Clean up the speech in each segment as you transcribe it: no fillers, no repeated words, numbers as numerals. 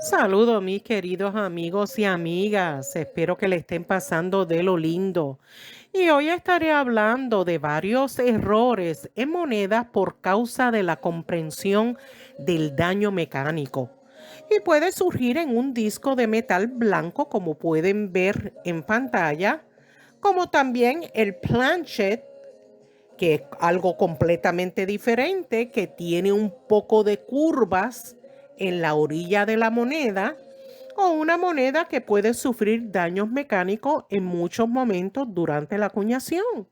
Saludos mis queridos amigos y amigas, espero que le estén pasando de lo lindo. Y hoy estaré hablando de varios errores en monedas por causa de la comprensión del daño mecánico. Y puede surgir en un disco de metal blanco, como pueden ver en pantalla, como también el planchet, que es algo completamente diferente, que tiene un poco de curvas en la orilla de la moneda, o una moneda que puede sufrir daños mecánicos en muchos momentos durante la acuñación.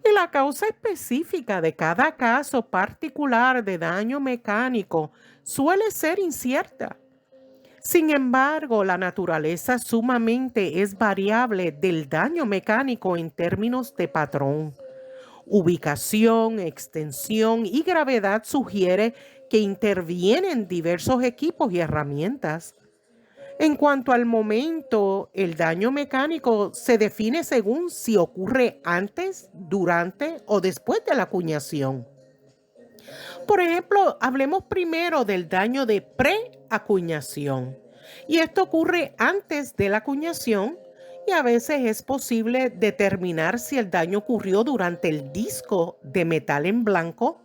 Y la causa específica de cada caso particular de daño mecánico suele ser incierta. Sin embargo, la naturaleza sumamente es variable del daño mecánico en términos de patrón. Ubicación, extensión y gravedad sugiere que intervienen diversos equipos y herramientas. En cuanto al momento, el daño mecánico se define según si ocurre antes, durante o después de la acuñación. Por ejemplo, hablemos primero del daño de preacuñación. Y esto ocurre antes de la acuñación y a veces es posible determinar si el daño ocurrió durante el disco de metal en blanco,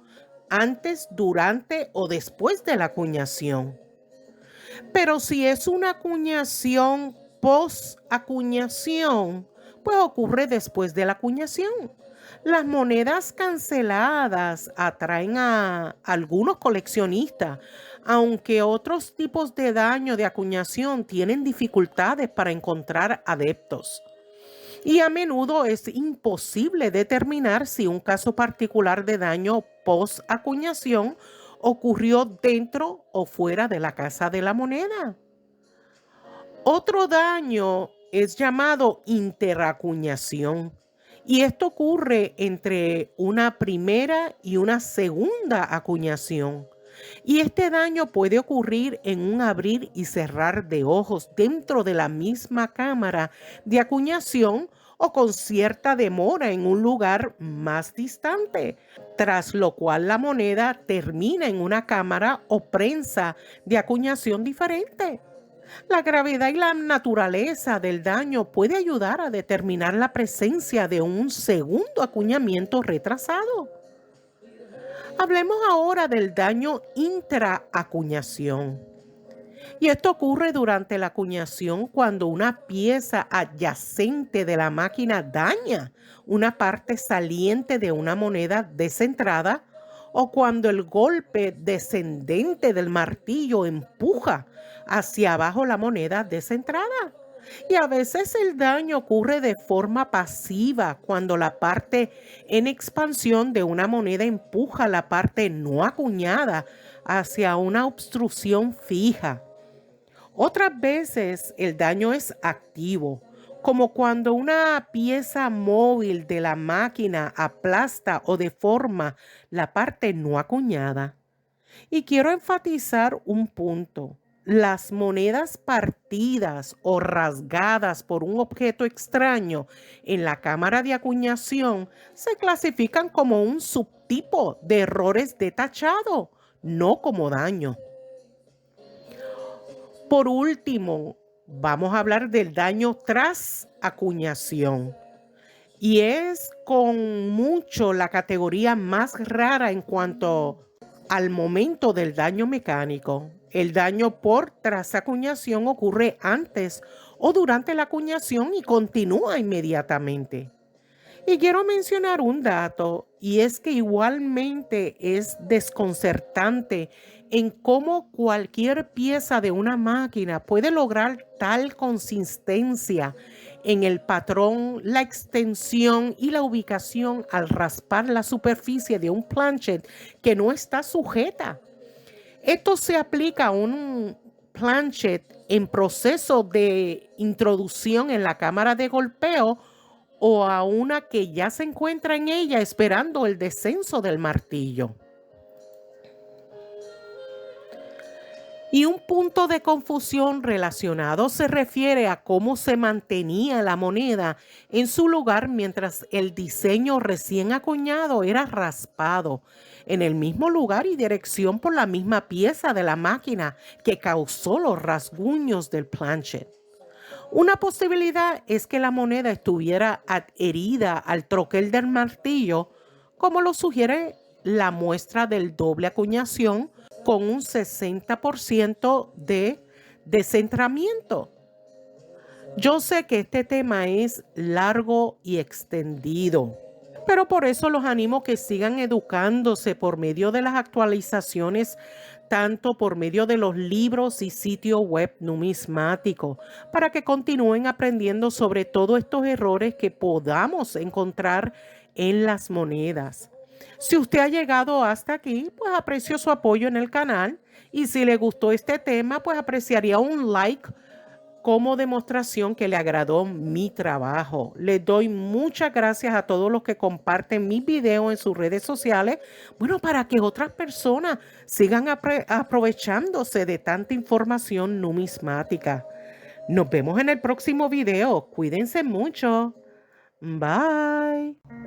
antes, durante o después de la acuñación. Pero si es una acuñación post-acuñación, pues ocurre después de la acuñación. Las monedas canceladas atraen a algunos coleccionistas, aunque otros tipos de daño de acuñación tienen dificultades para encontrar adeptos. Y a menudo es imposible determinar si un caso particular de daño post-acuñación ocurrió dentro o fuera de la casa de la moneda. Otro daño es llamado interacuñación y esto ocurre entre una primera y una segunda acuñación. Y este daño puede ocurrir en un abrir y cerrar de ojos dentro de la misma cámara de acuñación o con cierta demora en un lugar más distante, tras lo cual la moneda termina en una cámara o prensa de acuñación diferente. La gravedad y la naturaleza del daño puede ayudar a determinar la presencia de un segundo acuñamiento retrasado. Hablemos ahora del daño intraacuñación. Y esto ocurre durante la acuñación cuando una pieza adyacente de la máquina daña una parte saliente de una moneda descentrada o cuando el golpe descendente del martillo empuja hacia abajo la moneda descentrada. Y a veces el daño ocurre de forma pasiva cuando la parte en expansión de una moneda empuja la parte no acuñada hacia una obstrucción fija. Otras veces el daño es activo, como cuando una pieza móvil de la máquina aplasta o deforma la parte no acuñada. Y quiero enfatizar un punto. Las monedas partidas o rasgadas por un objeto extraño en la cámara de acuñación se clasifican como un subtipo de errores de tachado, no como daño. Por último, vamos a hablar del daño tras acuñación. Y es con mucho la categoría más rara en cuanto al momento del daño mecánico. El daño por trasacuñación ocurre antes o durante la acuñación y continúa inmediatamente. Y quiero mencionar un dato, y es que igualmente es desconcertante en cómo cualquier pieza de una máquina puede lograr tal consistencia en el patrón, la extensión y la ubicación al raspar la superficie de un planchet que no está sujeta. Esto se aplica a un planchet en proceso de introducción en la cámara de golpeo o a una que ya se encuentra en ella esperando el descenso del martillo. Y un punto de confusión relacionado se refiere a cómo se mantenía la moneda en su lugar mientras el diseño recién acuñado era raspado en el mismo lugar y dirección por la misma pieza de la máquina que causó los rasguños del planchet. Una posibilidad es que la moneda estuviera adherida al troquel del martillo, como lo sugiere la muestra del doble acuñación con un 60% de descentramiento. Yo sé que este tema es largo y extendido, pero por eso los animo que sigan educándose por medio de las actualizaciones, tanto por medio de los libros y sitio web numismáticos, para que continúen aprendiendo sobre todos estos errores que podamos encontrar en las monedas. Si usted ha llegado hasta aquí, pues aprecio su apoyo en el canal y si le gustó este tema, pues apreciaría un like como demostración que le agradó mi trabajo. Les doy muchas gracias a todos los que comparten mis videos en sus redes sociales, bueno, para que otras personas sigan aprovechándose de tanta información numismática. Nos vemos en el próximo video. Cuídense mucho. Bye.